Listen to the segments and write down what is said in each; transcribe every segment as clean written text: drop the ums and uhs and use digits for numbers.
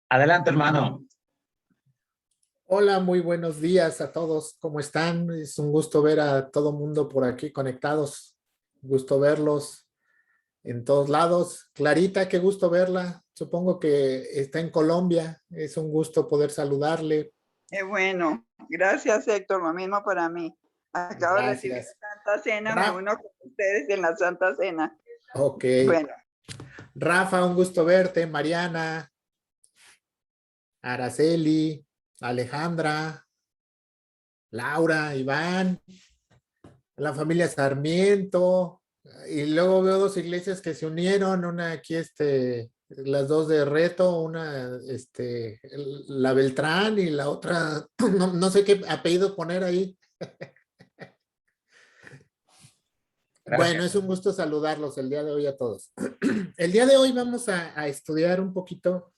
Adelante, hermano. Hola, muy buenos días a todos. ¿Cómo están? Es un gusto ver a todo mundo por aquí conectados. Gusto verlos en todos lados. Clarita, qué gusto verla. Supongo que está en Colombia. Es un gusto poder saludarle. Qué bueno, gracias Héctor, lo mismo para mí. Acabo de recibir Gracias. la Santa Cena, me Ra uno con ustedes en la Santa Cena. ok. Bueno, Rafa, un gusto verte. Mariana, Araceli, Alejandra, Laura, Iván, la familia Sarmiento. Y luego veo dos iglesias que se unieron, una aquí, las dos de Reto, una, la Beltrán y la otra, no sé qué apellido poner ahí. Bueno, Gracias. es un gusto saludarlos el día de hoy a todos. El día de hoy vamos a estudiar un poquito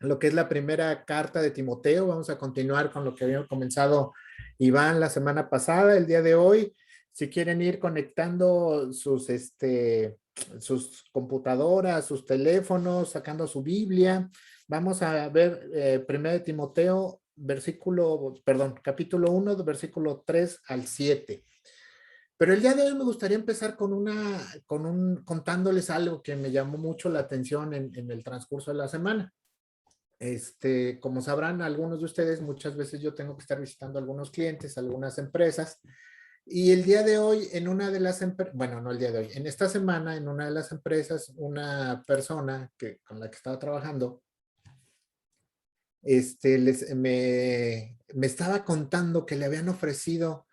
lo que es la primera carta de Timoteo. Vamos a continuar con lo que había comenzado Iván la semana pasada. El día de hoy, si quieren ir conectando sus computadoras, sus teléfonos, sacando su Biblia, vamos a ver primero de Timoteo, capítulo 1, versículo 3 al 7. Pero el día de hoy me gustaría empezar contándoles algo que me llamó mucho la atención en el transcurso de la semana. Como sabrán algunos de ustedes, muchas veces yo tengo que estar visitando a algunos clientes, algunas empresas, y el día de hoy en una de las empresas, bueno, no el día de hoy, en esta semana en una de las empresas, una persona con la que estaba trabajando, me estaba contando que le habían ofrecido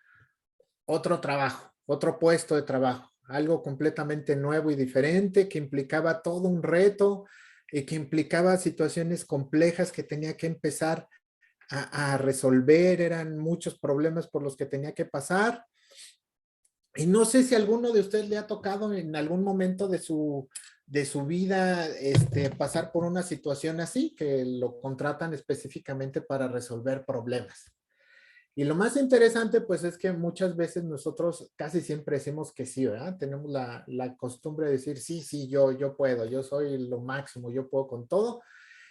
otro trabajo, otro puesto de trabajo, algo completamente nuevo y diferente que implicaba todo un reto y que implicaba situaciones complejas que tenía que empezar a resolver, eran muchos problemas por los que tenía que pasar. Y no sé si a alguno de ustedes le ha tocado en algún momento de su vida pasar por una situación así, que lo contratan específicamente para resolver problemas. Y lo más interesante, pues, es que muchas veces nosotros casi siempre decimos que sí, ¿verdad? Tenemos la costumbre de decir, sí, sí, yo puedo, yo soy lo máximo, yo puedo con todo.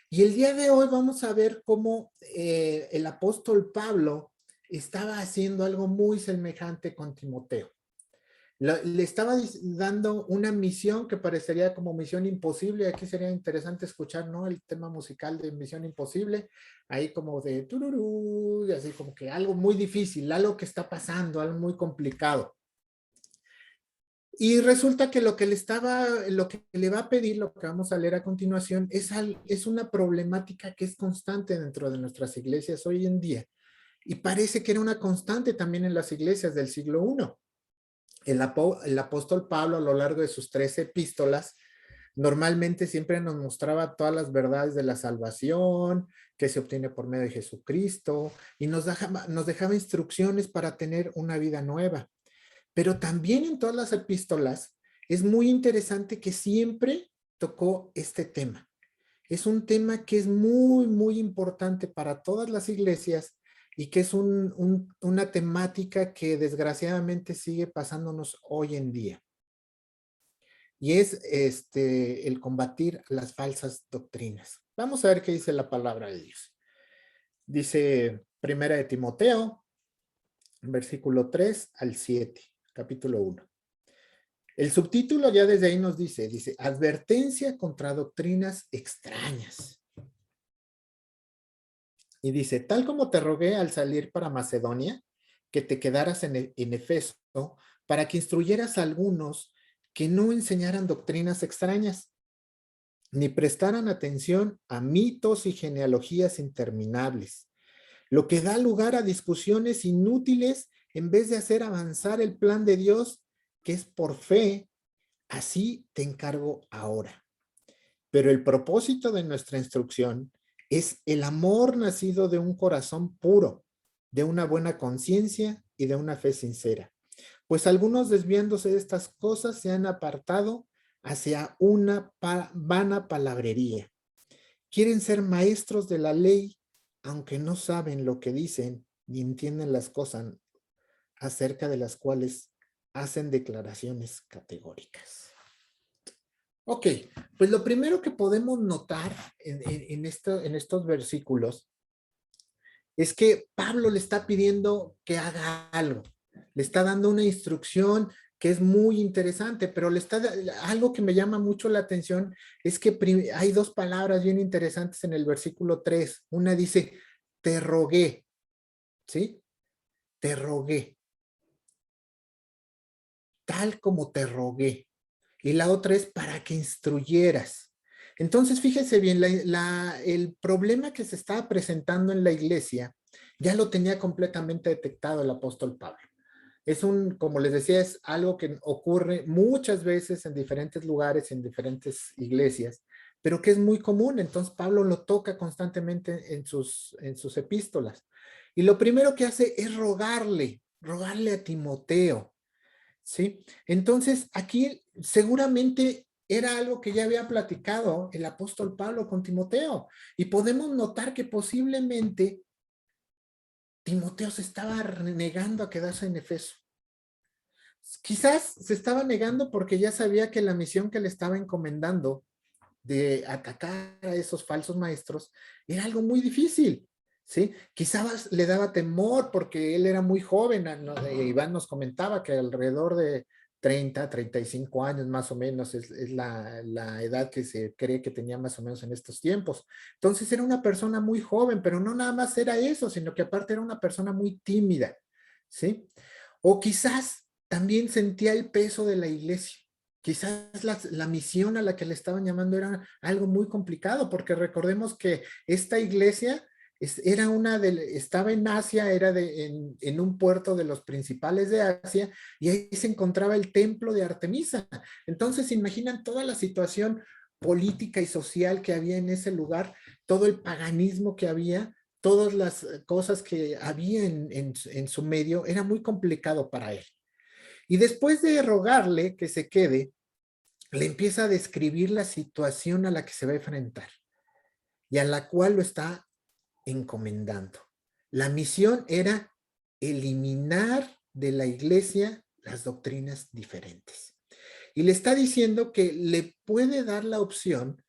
Y el día de hoy vamos a ver cómo el apóstol Pablo estaba haciendo algo muy semejante con Timoteo. Le estaba dando una misión que parecería como misión imposible. Aquí sería interesante escuchar, ¿no? El tema musical de Misión Imposible, ahí como de tururú, y así como que algo muy difícil, algo que está pasando, algo muy complicado. Y resulta que lo que le va a pedir, lo que vamos a leer a continuación, es una problemática que es constante dentro de nuestras iglesias hoy en día. Y parece que era una constante también en las iglesias del siglo I. El apóstol Pablo, a lo largo de sus 13 epístolas, normalmente siempre nos mostraba todas las verdades de la salvación que se obtiene por medio de Jesucristo y nos dejaba instrucciones para tener una vida nueva. Pero también en todas las epístolas es muy interesante que siempre tocó este tema. Es un tema que es muy, muy importante para todas las iglesias y que es una temática que desgraciadamente sigue pasándonos hoy en día. Y es el combatir las falsas doctrinas. Vamos a ver qué dice la palabra de Dios. Dice Primera de Timoteo, versículo 3 al 7, capítulo 1. El subtítulo ya desde ahí nos dice, advertencia contra doctrinas extrañas. Y dice, tal como te rogué al salir para Macedonia, que te quedaras en Efeso, para que instruyeras a algunos que no enseñaran doctrinas extrañas, ni prestaran atención a mitos y genealogías interminables, lo que da lugar a discusiones inútiles en vez de hacer avanzar el plan de Dios, que es por fe. Así te encargo ahora. Pero el propósito de nuestra instrucción es el amor nacido de un corazón puro, de una buena conciencia y de una fe sincera. Pues algunos, desviándose de estas cosas, se han apartado hacia una vana palabrería. Quieren ser maestros de la ley, aunque no saben lo que dicen ni entienden las cosas acerca de las cuales hacen declaraciones categóricas. Ok, pues lo primero que podemos notar en estos versículos es que Pablo le está pidiendo que haga algo. Le está dando una instrucción que es muy interesante, pero algo que me llama mucho la atención es que hay dos palabras bien interesantes en el versículo 3. Una dice, te rogué, ¿sí? Te rogué. Tal como te rogué. Y la otra es para que instruyeras. Entonces, fíjese bien, el problema que se estaba presentando en la iglesia ya lo tenía completamente detectado el apóstol Pablo. Como les decía, es algo que ocurre muchas veces en diferentes lugares, en diferentes iglesias, pero que es muy común. Entonces, Pablo lo toca constantemente en sus epístolas. Y lo primero que hace es rogarle a Timoteo, ¿sí? Entonces, aquí seguramente era algo que ya había platicado el apóstol Pablo con Timoteo. Y podemos notar que posiblemente Timoteo se estaba negando a quedarse en Efeso. Quizás se estaba negando porque ya sabía que la misión que le estaba encomendando de atacar a esos falsos maestros era algo muy difícil, ¿sí? Quizás le daba temor porque él era muy joven. Iván nos comentaba que alrededor de 35 años más o menos es la edad que se cree que tenía más o menos en estos tiempos. Entonces era una persona muy joven, pero no nada más era eso, sino que aparte era una persona muy tímida, ¿sí? O quizás también sentía el peso de la iglesia. Quizás la misión a la que le estaban llamando era algo muy complicado, porque recordemos que esta iglesia estaba en Asia, en un puerto de los principales de Asia, y ahí se encontraba el templo de Artemisa. Entonces, imaginan toda la situación política y social que había en ese lugar, todo el paganismo que había, todas las cosas que había en su medio, era muy complicado para él. Y después de rogarle que se quede, le empieza a describir la situación a la que se va a enfrentar y a la cual lo está encomendando. La misión era eliminar de la iglesia las doctrinas diferentes. Y le está diciendo que le puede dar la opción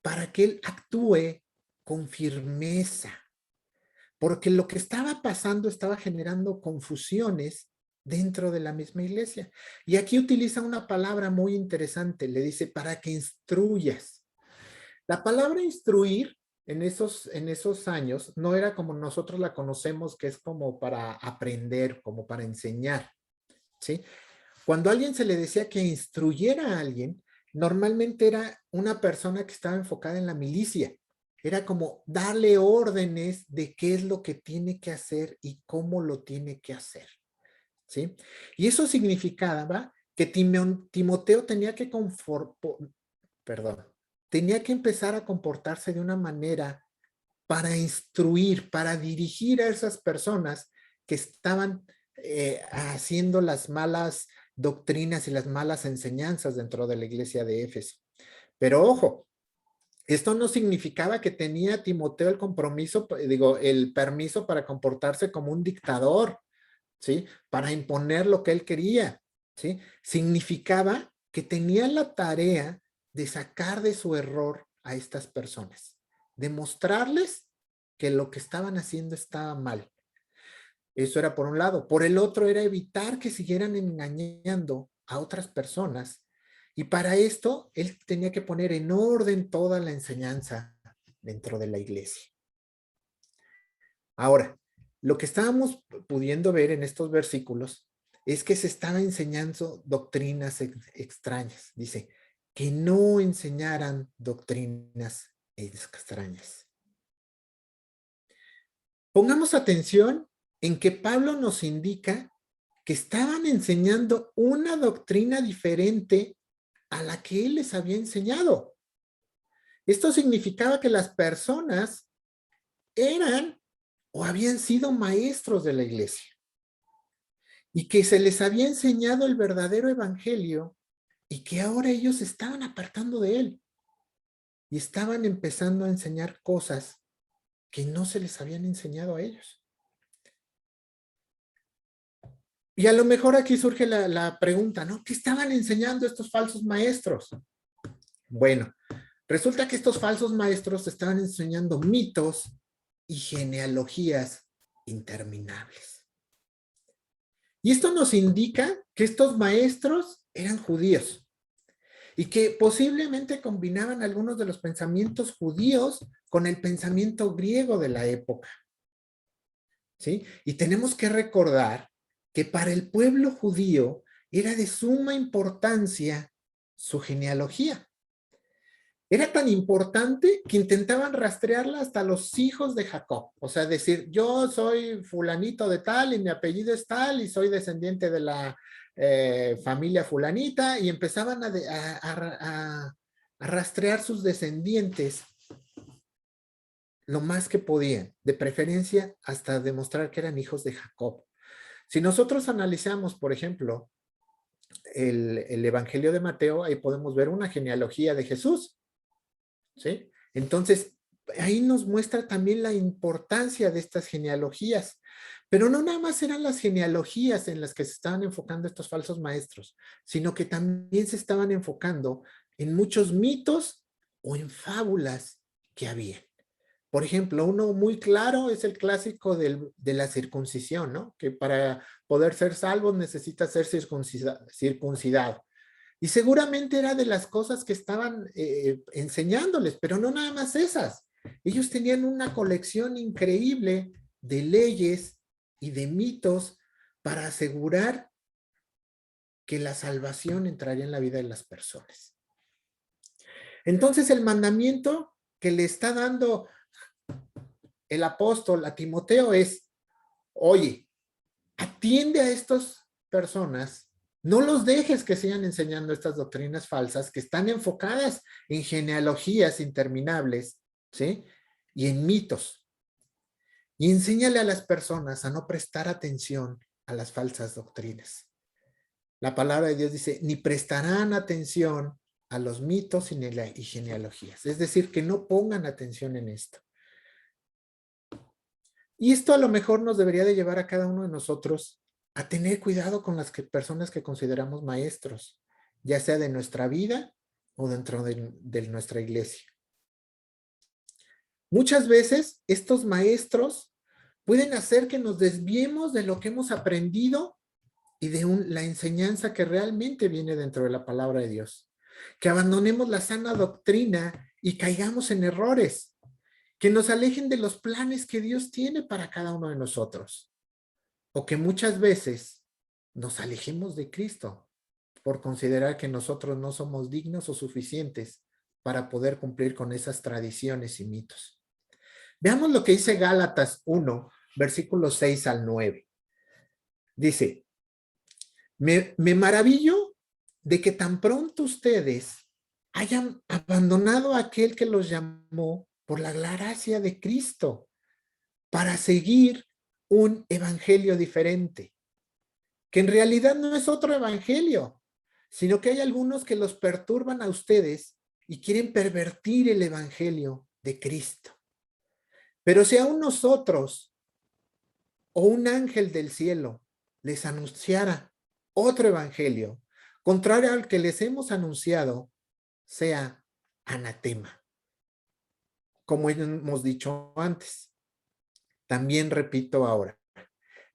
para que él actúe con firmeza, porque lo que estaba pasando estaba generando confusiones dentro de la misma iglesia. Y aquí utiliza una palabra muy interesante, le dice, para que instruyas. La palabra instruir en esos años no era como nosotros la conocemos, que es como para aprender, como para enseñar, ¿sí? Cuando a alguien se le decía que instruyera a alguien, normalmente era una persona que estaba enfocada en la milicia. Era como darle órdenes de qué es lo que tiene que hacer y cómo lo tiene que hacer, ¿sí? Y eso significaba que Timoteo tenía que empezar a comportarse de una manera para instruir, para dirigir a esas personas que estaban haciendo las malas doctrinas y las malas enseñanzas dentro de la iglesia de Éfeso. Pero ojo, esto no significaba que tenía Timoteo el permiso para comportarse como un dictador, ¿sí? Para imponer lo que él quería, ¿sí? Significaba que tenía la tarea de sacar de su error a estas personas, demostrarles que lo que estaban haciendo estaba mal. Eso era por un lado. Por el otro era evitar que siguieran engañando a otras personas. Y para esto, él tenía que poner en orden toda la enseñanza dentro de la iglesia. Ahora, lo que estábamos pudiendo ver en estos versículos es que se estaba enseñando doctrinas extrañas. Dice, que no enseñaran doctrinas extrañas. Pongamos atención en que Pablo nos indica que estaban enseñando una doctrina diferente a la que él les había enseñado. Esto significaba que las personas eran o habían sido maestros de la iglesia y que se les había enseñado el verdadero evangelio y que ahora ellos se estaban apartando de él y estaban empezando a enseñar cosas que no se les habían enseñado a ellos. Y a lo mejor aquí surge la pregunta, ¿no? ¿Qué estaban enseñando estos falsos maestros? Bueno, resulta que estos falsos maestros estaban enseñando mitos y genealogías interminables. Y esto nos indica que estos maestros eran judíos y que posiblemente combinaban algunos de los pensamientos judíos con el pensamiento griego de la época. ¿Sí? Y tenemos que recordar que para el pueblo judío era de suma importancia su genealogía. Era tan importante que intentaban rastrearla hasta los hijos de Jacob. O sea, decir, yo soy fulanito de tal y mi apellido es tal y soy descendiente de la familia fulanita, y empezaban a rastrear sus descendientes lo más que podían, de preferencia hasta demostrar que eran hijos de Jacob. Si nosotros analizamos, por ejemplo, el Evangelio de Mateo, ahí podemos ver una genealogía de Jesús, ¿sí? Entonces, ahí nos muestra también la importancia de estas genealogías. Pero no nada más eran las genealogías en las que se estaban enfocando estos falsos maestros, sino que también se estaban enfocando en muchos mitos o en fábulas que había. Por ejemplo, uno muy claro es el clásico de la circuncisión, ¿no? Que para poder ser salvo necesita ser circuncidado. Y seguramente era de las cosas que estaban enseñándoles, pero no nada más esas. Ellos tenían una colección increíble de leyes y de mitos para asegurar que la salvación entraría en la vida de las personas. Entonces, el mandamiento que le está dando el apóstol a Timoteo es, oye, atiende a estas personas, no los dejes que sigan enseñando estas doctrinas falsas que están enfocadas en genealogías interminables, ¿sí? Y en mitos. Y enséñale a las personas a no prestar atención a las falsas doctrinas. La palabra de Dios dice, ni prestarán atención a los mitos y genealogías. Es decir, que no pongan atención en esto. Y esto a lo mejor nos debería de llevar a cada uno de nosotros a tener cuidado con las personas que consideramos maestros, ya sea de nuestra vida o dentro de nuestra iglesia. Muchas veces estos maestros pueden hacer que nos desviemos de lo que hemos aprendido y de la enseñanza que realmente viene dentro de la palabra de Dios. Que abandonemos la sana doctrina y caigamos en errores, que nos alejen de los planes que Dios tiene para cada uno de nosotros, o que muchas veces nos alejemos de Cristo por considerar que nosotros no somos dignos o suficientes para poder cumplir con esas tradiciones y mitos. Veamos lo que dice Gálatas 1, versículos 6 al 9. Dice, me maravillo de que tan pronto ustedes hayan abandonado a aquel que los llamó por la gracia de Cristo para seguir un evangelio diferente, que en realidad no es otro evangelio, sino que hay algunos que los perturban a ustedes y quieren pervertir el evangelio de Cristo. Pero si aún nosotros o un ángel del cielo les anunciara otro evangelio, contrario al que les hemos anunciado, sea anatema. Como hemos dicho antes, también repito ahora,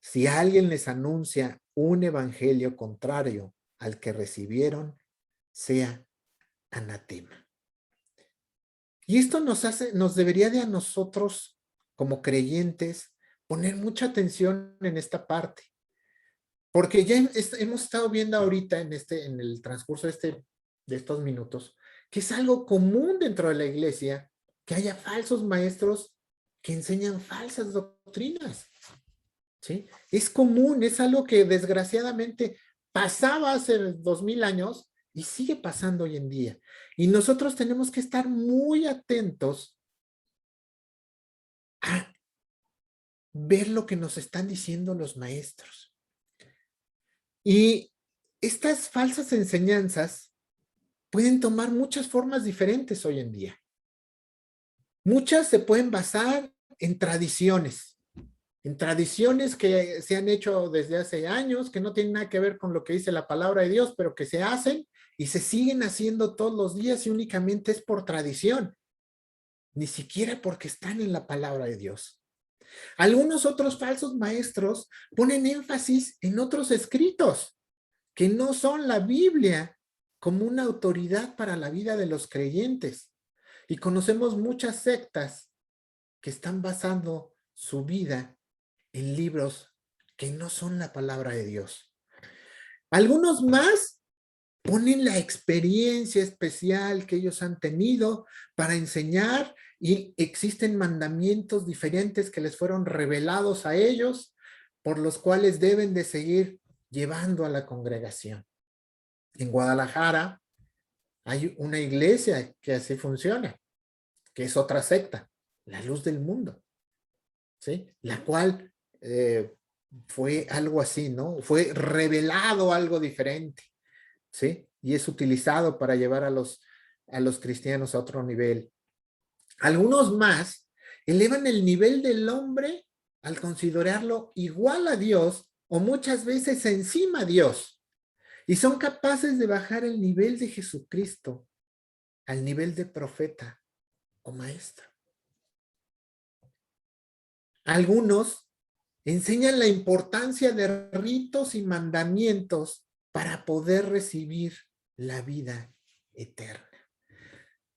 si alguien les anuncia un evangelio contrario al que recibieron, sea anatema. Y esto nos debería de a nosotros, como creyentes, poner mucha atención en esta parte. Porque ya hemos estado viendo ahorita en el transcurso de estos minutos, que es algo común dentro de la iglesia, que haya falsos maestros que enseñan falsas doctrinas. ¿Sí? Es común, es algo que desgraciadamente pasaba hace 2000 años y sigue pasando hoy en día. Y nosotros tenemos que estar muy atentos a ver lo que nos están diciendo los maestros. Y estas falsas enseñanzas pueden tomar muchas formas diferentes hoy en día. Muchas se pueden basar en tradiciones que se han hecho desde hace años, que no tienen nada que ver con lo que dice la palabra de Dios, pero que se hacen y se siguen haciendo todos los días y únicamente es por tradición, ni siquiera porque están en la palabra de Dios. Algunos otros falsos maestros ponen énfasis en otros escritos que no son la Biblia como una autoridad para la vida de los creyentes. Y conocemos muchas sectas que están basando su vida en libros que no son la palabra de Dios. Algunos más ponen la experiencia especial que ellos han tenido para enseñar y existen mandamientos diferentes que les fueron revelados a ellos por los cuales deben de seguir llevando a la congregación. En Guadalajara hay una iglesia que así funciona, que es otra secta, la Luz del Mundo, ¿sí? La cual fue algo así, ¿no? Fue revelado algo diferente, ¿sí? Y es utilizado para llevar a los cristianos a otro nivel. Algunos más elevan el nivel del hombre al considerarlo igual a Dios o muchas veces encima a Dios. Y son capaces de bajar el nivel de Jesucristo al nivel de profeta o maestro. Algunos enseñan la importancia de ritos y mandamientos para poder recibir la vida eterna.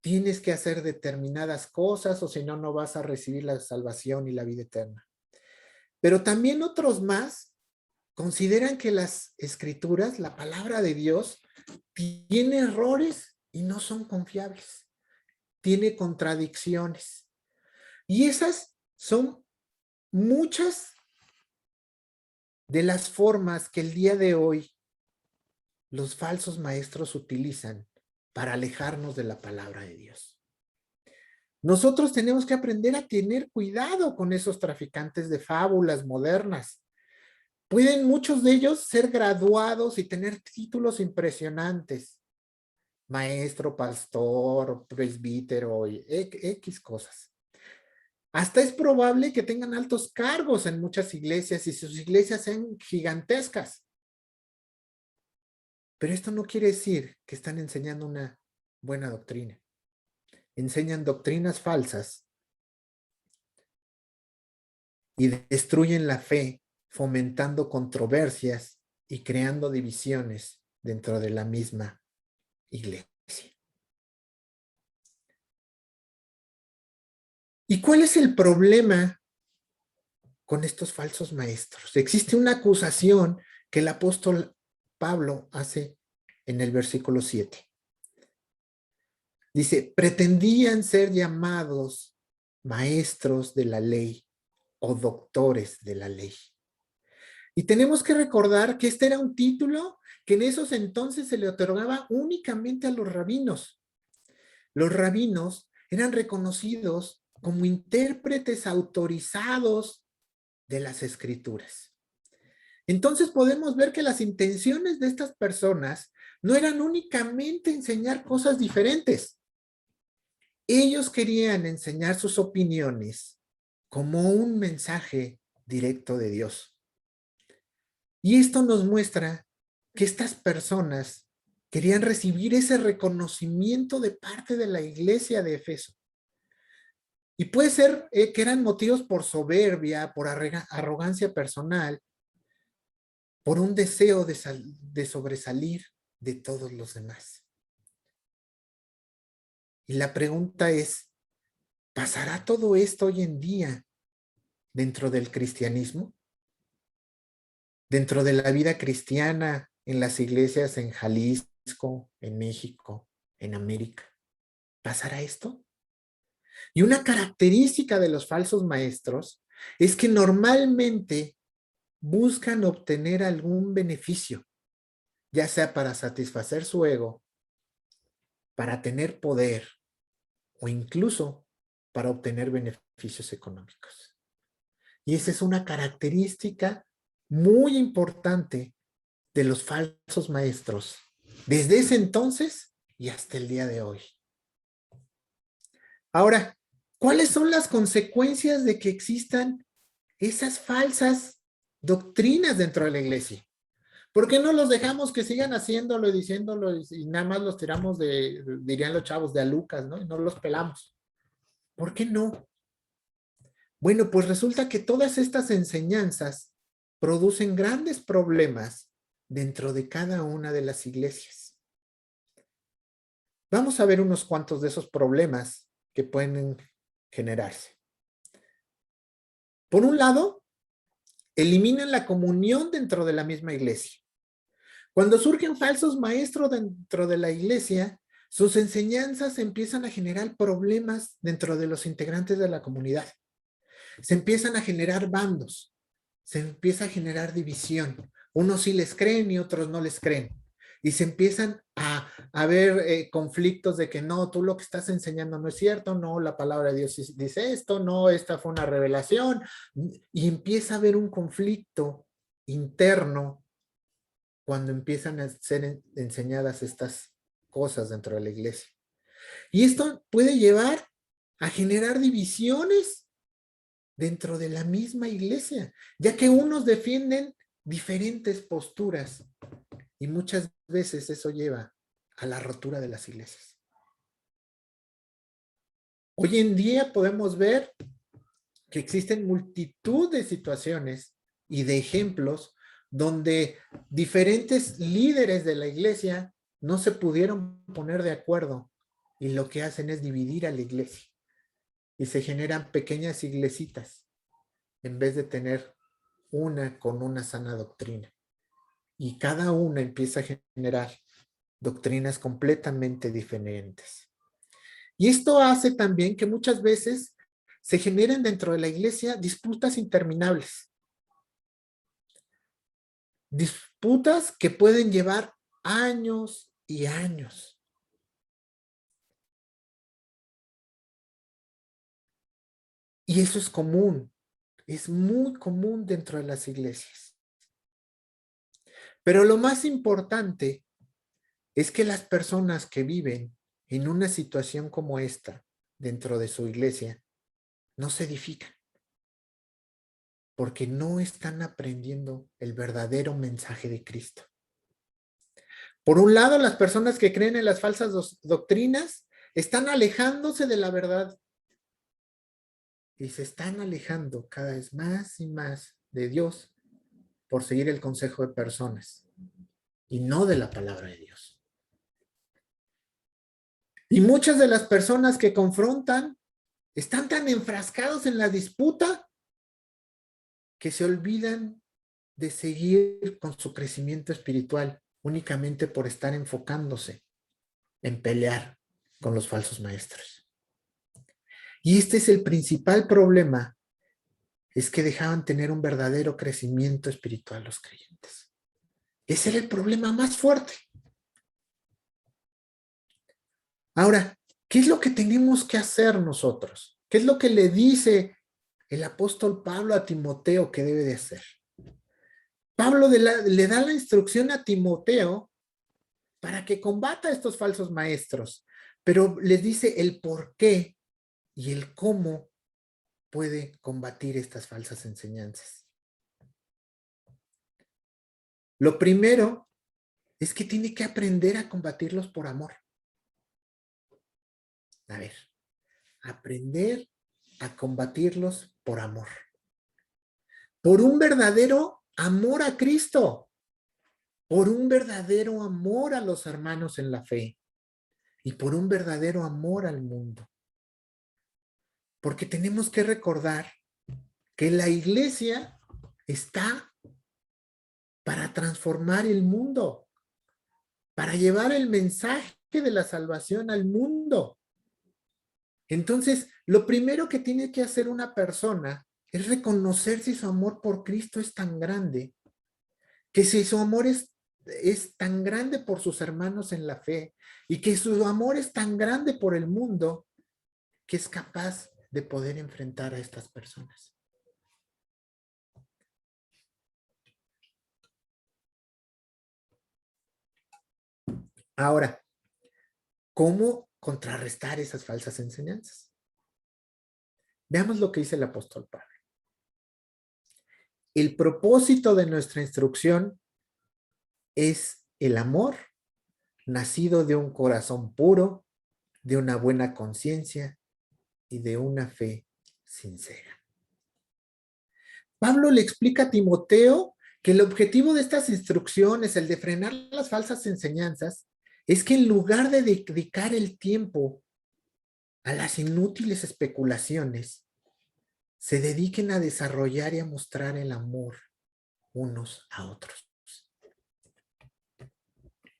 Tienes que hacer determinadas cosas o si no, no vas a recibir la salvación y la vida eterna. Pero también otros más consideran que las escrituras, la palabra de Dios, tiene errores y no son confiables. Tiene contradicciones. Y esas son muchas de las formas que el día de hoy los falsos maestros utilizan para alejarnos de la palabra de Dios. Nosotros tenemos que aprender a tener cuidado con esos traficantes de fábulas modernas. Pueden muchos de ellos ser graduados y tener títulos impresionantes. Maestro, pastor, presbítero, X cosas. Hasta es probable que tengan altos cargos en muchas iglesias y sus iglesias sean gigantescas. Pero esto no quiere decir que están enseñando una buena doctrina. Enseñan doctrinas falsas y destruyen la fe, fomentando controversias y creando divisiones dentro de la misma iglesia. ¿Y cuál es el problema con estos falsos maestros? Existe una acusación que el apóstol Pablo hace en el versículo 7. Dice, pretendían ser llamados maestros de la ley o doctores de la ley. Y tenemos que recordar que este era un título que en esos entonces se le otorgaba únicamente a los rabinos. Los rabinos eran reconocidos como intérpretes autorizados de las escrituras. Entonces podemos ver que las intenciones de estas personas no eran únicamente enseñar cosas diferentes. Ellos querían enseñar sus opiniones como un mensaje directo de Dios. Y esto nos muestra que estas personas querían recibir ese reconocimiento de parte de la iglesia de Efeso. Y puede ser que eran motivos por soberbia, por arrogancia personal, por un deseo de sobresalir de todos los demás. Y la pregunta es, ¿pasará todo esto hoy en día dentro del cristianismo? Dentro de la vida cristiana, en las iglesias en Jalisco, en México, en América. ¿Pasará esto? Y una característica de los falsos maestros es que normalmente buscan obtener algún beneficio, ya sea para satisfacer su ego, para tener poder o incluso para obtener beneficios económicos. Y esa es una característica muy importante de los falsos maestros, desde ese entonces y hasta el día de hoy. Ahora, ¿cuáles son las consecuencias de que existan esas falsas doctrinas dentro de la iglesia? ¿Por qué no los dejamos que sigan haciéndolo y diciéndolo y nada más los tiramos dirían los chavos, de a Lucas, ¿no? Y no los pelamos. ¿Por qué no? Bueno, pues resulta que todas estas enseñanzas producen grandes problemas dentro de cada una de las iglesias. Vamos a ver unos cuantos de esos problemas que pueden generarse. Por un lado, eliminan la comunión dentro de la misma iglesia. Cuando surgen falsos maestros dentro de la iglesia, sus enseñanzas empiezan a generar problemas dentro de los integrantes de la comunidad. Se empiezan a generar bandos, se empieza a generar división. Unos sí les creen y otros no les creen. Y se empiezan a haber conflictos de que no, tú lo que estás enseñando no es cierto, no, la palabra de Dios dice esto, no, esta fue una revelación. Y empieza a haber un conflicto interno cuando empiezan a ser enseñadas estas cosas dentro de la iglesia. Y esto puede llevar a generar divisiones dentro de la misma iglesia, ya que unos defienden diferentes posturas y muchas veces eso lleva a la rotura de las iglesias. Hoy en día podemos ver que existen multitud de situaciones y de ejemplos donde diferentes líderes de la iglesia no se pudieron poner de acuerdo y lo que hacen es dividir a la iglesia y se generan pequeñas iglesitas en vez de tener una con una sana doctrina. Y cada una empieza a generar doctrinas completamente diferentes. Y esto hace también que muchas veces se generen dentro de la iglesia disputas interminables. Disputas que pueden llevar años y años. Y eso es común, es muy común dentro de las iglesias. Pero lo más importante es que las personas que viven en una situación como esta dentro de su iglesia no se edifican, porque no están aprendiendo el verdadero mensaje de Cristo. Por un lado, las personas que creen en las falsas doctrinas están alejándose de la verdad y se están alejando cada vez más y más de Dios por seguir el consejo de personas y no de la palabra de Dios. Y muchas de las personas que confrontan están tan enfrascados en la disputa que se olvidan de seguir con su crecimiento espiritual únicamente por estar enfocándose en pelear con los falsos maestros. Y este es el principal problema, es que dejaban tener un verdadero crecimiento espiritual los creyentes. Ese era el problema más fuerte. Ahora, ¿qué es lo que tenemos que hacer nosotros? ¿Qué es lo que le dice el apóstol Pablo a Timoteo que debe de hacer? Pablo le da la instrucción a Timoteo para que combata a estos falsos maestros, pero les dice el por qué y el cómo puede combatir estas falsas enseñanzas. Lo primero es que tiene que aprender a combatirlos por amor. A ver, aprender a combatirlos por amor. Por un verdadero amor a Cristo. Por un verdadero amor a los hermanos en la fe. Y por un verdadero amor al mundo. Porque tenemos que recordar que la iglesia está para transformar el mundo. Para llevar el mensaje de la salvación al mundo. Entonces, lo primero que tiene que hacer una persona es reconocer si su amor por Cristo es tan grande, que si su amor es tan grande por sus hermanos en la fe y que su amor es tan grande por el mundo, que es capaz de poder enfrentar a estas personas. Ahora, ¿cómo contrarrestar esas falsas enseñanzas? Veamos lo que dice el apóstol Pablo. El propósito de nuestra instrucción es el amor nacido de un corazón puro, de una buena conciencia y de una fe sincera. Pablo le explica a Timoteo que el objetivo de estas instrucciones, el de frenar las falsas enseñanzas, es que en lugar de dedicar el tiempo a las inútiles especulaciones, se dediquen a desarrollar y a mostrar el amor unos a otros.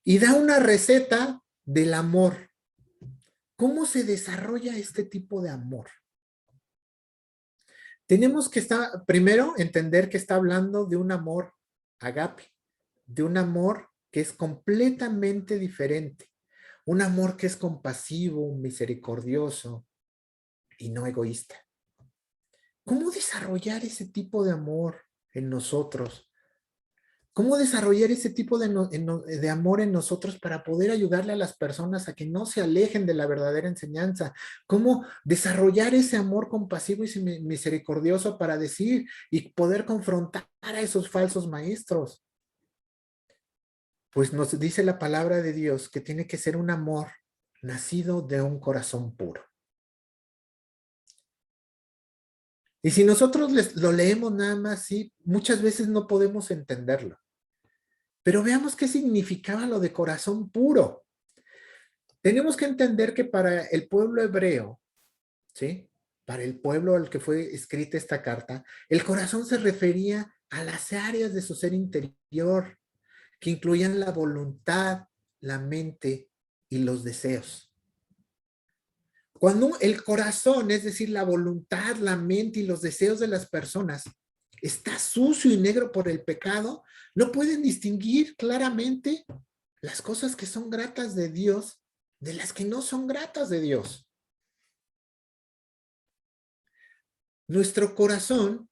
Y da una receta del amor. ¿Cómo se desarrolla este tipo de amor? Tenemos que primero entender que está hablando de un amor agape, de un amor que es completamente diferente, un amor que es compasivo, misericordioso y no egoísta. ¿Cómo desarrollar ese tipo de amor en nosotros? ¿Cómo desarrollar ese tipo de amor en nosotros para poder ayudarle a las personas a que no se alejen de la verdadera enseñanza? ¿Cómo desarrollar ese amor compasivo y misericordioso para decir y poder confrontar a esos falsos maestros? Pues nos dice la palabra de Dios que tiene que ser un amor nacido de un corazón puro. Y si nosotros lo leemos nada más, sí, muchas veces no podemos entenderlo. Pero veamos qué significaba lo de corazón puro. Tenemos que entender que para el pueblo hebreo, ¿sí? Para el pueblo al que fue escrita esta carta, el corazón se refería a las áreas de su ser interior, que incluían la voluntad, la mente y los deseos. Cuando el corazón, es decir, la voluntad, la mente y los deseos de las personas, está sucio y negro por el pecado, no pueden distinguir claramente las cosas que son gratas de Dios de las que no son gratas de Dios. Nuestro corazón,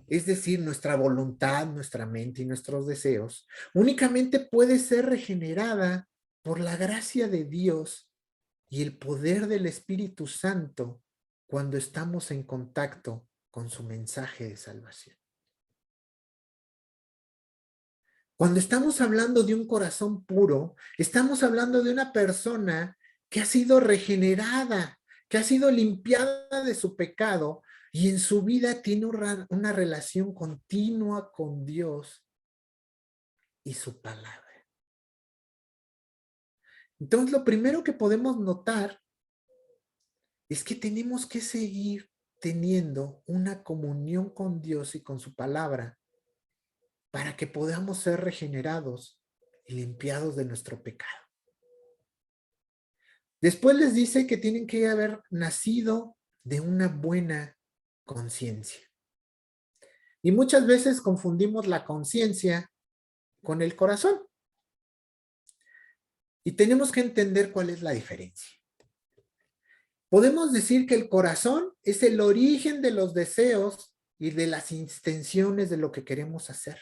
es decir, nuestra voluntad, nuestra mente y nuestros deseos, únicamente puede ser regenerada por la gracia de Dios y el poder del Espíritu Santo cuando estamos en contacto con su mensaje de salvación. Cuando estamos hablando de un corazón puro, estamos hablando de una persona que ha sido regenerada, que ha sido limpiada de su pecado y en su vida tiene una relación continua con Dios y su palabra. Entonces, lo primero que podemos notar es que tenemos que seguir teniendo una comunión con Dios y con su palabra para que podamos ser regenerados y limpiados de nuestro pecado. Después les dice que tienen que haber nacido de una buena conciencia. Y muchas veces confundimos la conciencia con el corazón. Y tenemos que entender cuál es la diferencia. Podemos decir que el corazón es el origen de los deseos y de las intenciones de lo que queremos hacer.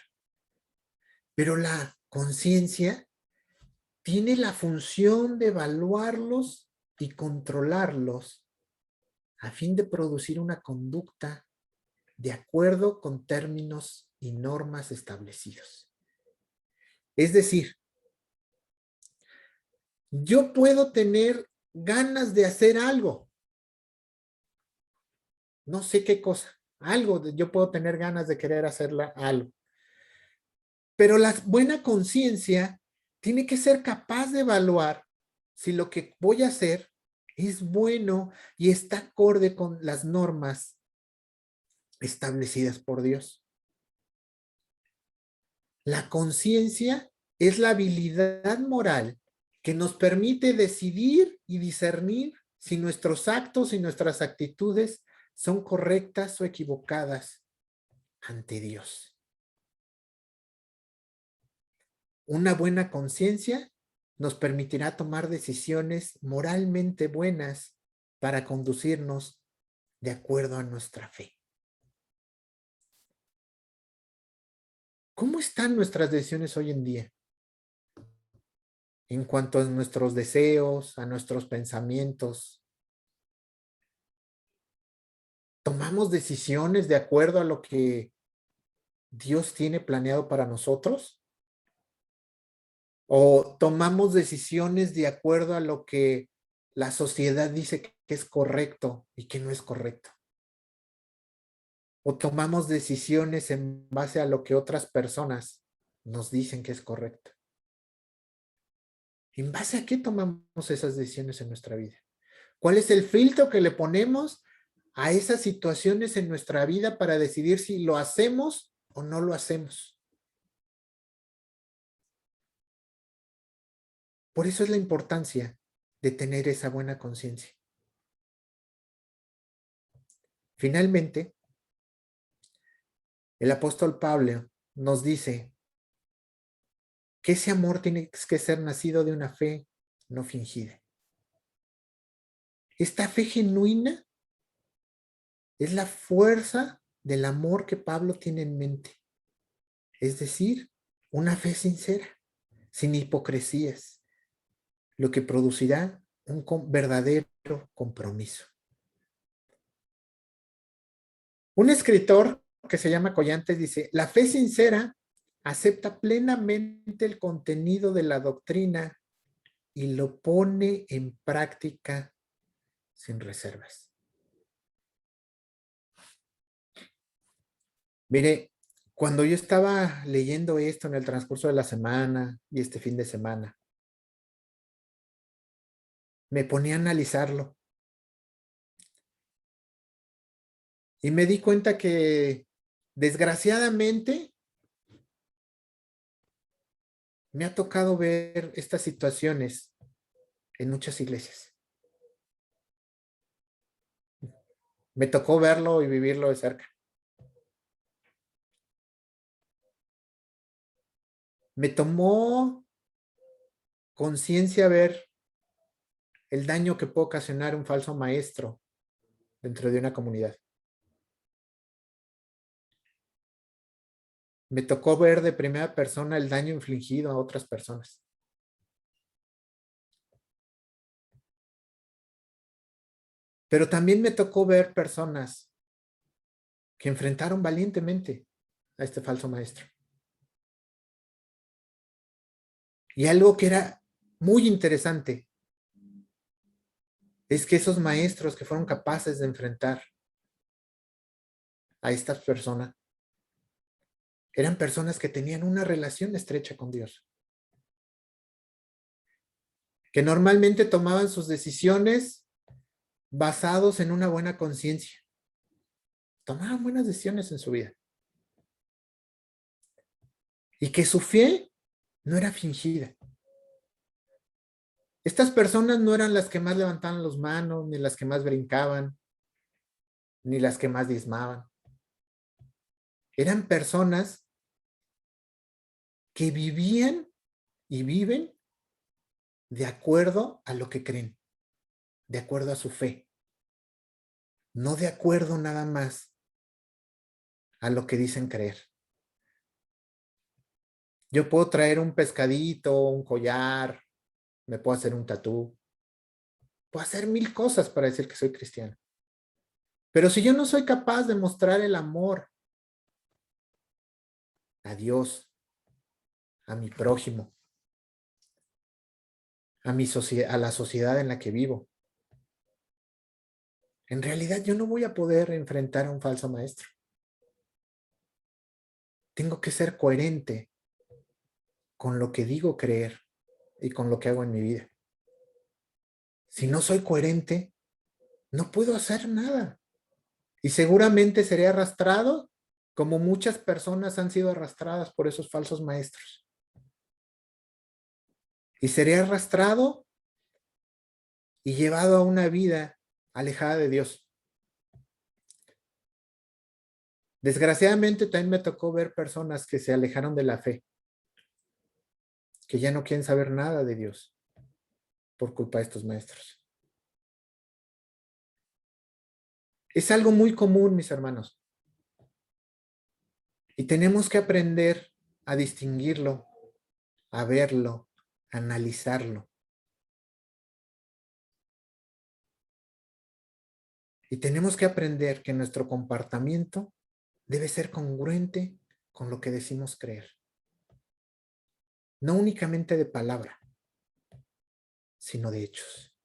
Pero la conciencia tiene la función de evaluarlos y controlarlos a fin de producir una conducta de acuerdo con términos y normas establecidos. Es decir, yo puedo tener ganas de hacer algo, no sé qué cosa, yo puedo tener ganas de querer hacerla algo. Pero la buena conciencia tiene que ser capaz de evaluar si lo que voy a hacer es bueno y está acorde con las normas establecidas por Dios. La conciencia es la habilidad moral que nos permite decidir y discernir si nuestros actos y nuestras actitudes son correctas o equivocadas ante Dios. Una buena conciencia nos permitirá tomar decisiones moralmente buenas para conducirnos de acuerdo a nuestra fe. ¿Cómo están nuestras decisiones hoy en día? En cuanto a nuestros deseos, a nuestros pensamientos. ¿Tomamos decisiones de acuerdo a lo que Dios tiene planeado para nosotros? O tomamos decisiones de acuerdo a lo que la sociedad dice que es correcto y que no es correcto. O tomamos decisiones en base a lo que otras personas nos dicen que es correcto. ¿En base a qué tomamos esas decisiones en nuestra vida? ¿Cuál es el filtro que le ponemos a esas situaciones en nuestra vida para decidir si lo hacemos o no lo hacemos? Por eso es la importancia de tener esa buena conciencia. Finalmente, el apóstol Pablo nos dice que ese amor tiene que ser nacido de una fe no fingida. Esta fe genuina es la fuerza del amor que Pablo tiene en mente. Es decir, una fe sincera, sin hipocresías, lo que producirá un verdadero compromiso. Un escritor que se llama Collantes dice, la fe sincera acepta plenamente el contenido de la doctrina y lo pone en práctica sin reservas. Mire, cuando yo estaba leyendo esto en el transcurso de la semana y este fin de semana, me ponía a analizarlo. Y me di cuenta que, desgraciadamente, me ha tocado ver estas situaciones en muchas iglesias. Me tocó verlo y vivirlo de cerca. Me tomó conciencia ver el daño que puede ocasionar un falso maestro dentro de una comunidad. Me tocó ver de primera persona el daño infligido a otras personas. Pero también me tocó ver personas que enfrentaron valientemente a este falso maestro. Y algo que era muy interesante es que esos maestros que fueron capaces de enfrentar a estas personas eran personas que tenían una relación estrecha con Dios, que normalmente tomaban sus decisiones basados en una buena conciencia. Tomaban buenas decisiones en su vida. Y que su fe no era fingida. Estas personas no eran las que más levantaban las manos, ni las que más brincaban, ni las que más diezmaban. Eran personas que vivían y viven de acuerdo a lo que creen, de acuerdo a su fe, no de acuerdo nada más a lo que dicen creer. Yo puedo traer un pescadito, un collar, me puedo hacer un tatú, puedo hacer 1000 cosas para decir que soy cristiano. Pero si yo no soy capaz de mostrar el amor a Dios, a mi prójimo, a la sociedad en la que vivo, en realidad yo no voy a poder enfrentar a un falso maestro. Tengo que ser coherente con lo que digo creer y con lo que hago en mi vida. Si no soy coherente, no puedo hacer nada. Y seguramente seré arrastrado como muchas personas han sido arrastradas por esos falsos maestros. Y seré arrastrado y llevado a una vida alejada de Dios. Desgraciadamente también me tocó ver personas que se alejaron de la fe, que ya no quieren saber nada de Dios por culpa de estos maestros. Es algo muy común, mis hermanos. Y tenemos que aprender a distinguirlo, a verlo, a analizarlo. Y tenemos que aprender que nuestro comportamiento debe ser congruente con lo que decimos creer. no únicamente de palabra, sino de hechos.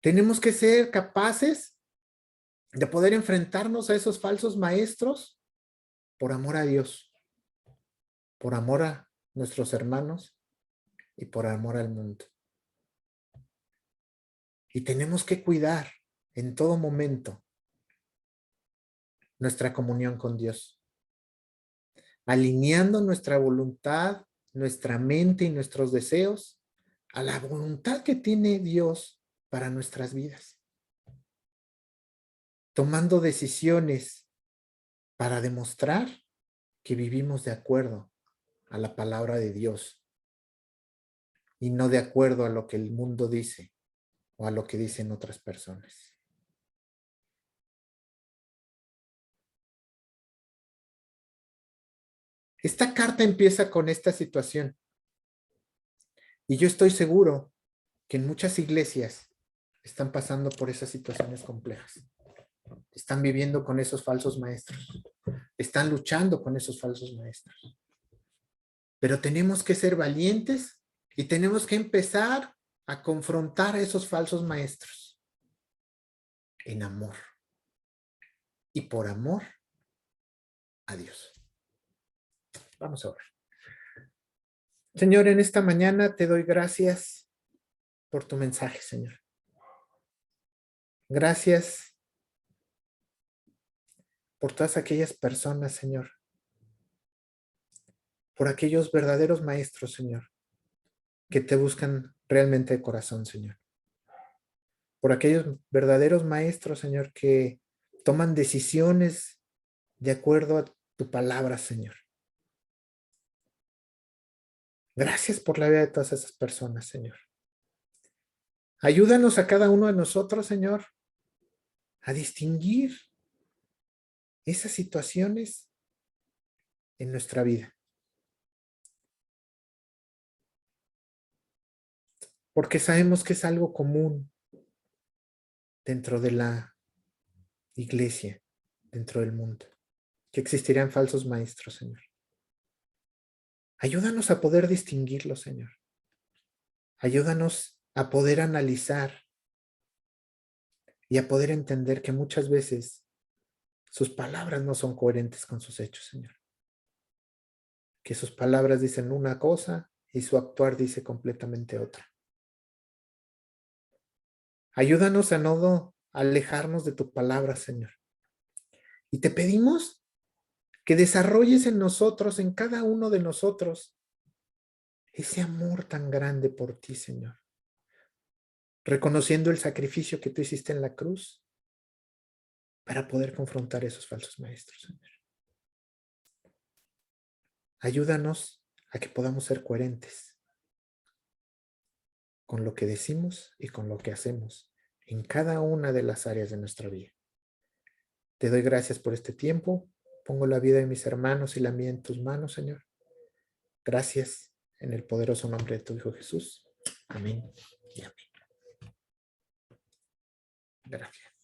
Tenemos que ser capaces de poder enfrentarnos a esos falsos maestros por amor a Dios, por amor a nuestros hermanos y por amor al mundo. Y tenemos que cuidar en todo momento nuestra comunión con Dios, alineando nuestra voluntad, nuestra mente y nuestros deseos a la voluntad que tiene Dios para nuestras vidas, tomando decisiones para demostrar que vivimos de acuerdo a la palabra de Dios y no de acuerdo a lo que el mundo dice o a lo que dicen otras personas. Esta carta empieza con esta situación y yo estoy seguro que en muchas iglesias están pasando por esas situaciones complejas. Están viviendo con esos falsos maestros. Están luchando con esos falsos maestros. Pero tenemos que ser valientes y tenemos que empezar a confrontar a esos falsos maestros en amor y por amor a Dios. Vamos a orar. Señor, en esta mañana te doy gracias por tu mensaje, Señor. Gracias por todas aquellas personas, Señor. Por aquellos verdaderos maestros, Señor, que te buscan realmente de corazón, Señor. Por aquellos verdaderos maestros, Señor, que toman decisiones de acuerdo a tu palabra, Señor. Gracias por la vida de todas esas personas, Señor. Ayúdanos a cada uno de nosotros, Señor, a distinguir esas situaciones en nuestra vida. Porque sabemos que es algo común dentro de la iglesia, dentro del mundo, que existirán falsos maestros, Señor. Ayúdanos a poder distinguirlos, Señor. Ayúdanos a poder analizar y a poder entender que muchas veces sus palabras no son coherentes con sus hechos, Señor. Que sus palabras dicen una cosa y su actuar dice completamente otra. Ayúdanos a no alejarnos de tu palabra, Señor. Y te pedimos que desarrolles en nosotros, en cada uno de nosotros, ese amor tan grande por ti, Señor. Reconociendo el sacrificio que tú hiciste en la cruz para poder confrontar esos falsos maestros, Señor. Ayúdanos a que podamos ser coherentes con lo que decimos y con lo que hacemos en cada una de las áreas de nuestra vida. Te doy gracias por este tiempo. Pongo la vida de mis hermanos y la mía en tus manos, Señor. Gracias en el poderoso nombre de tu Hijo Jesús. Amén y amén. Gracias.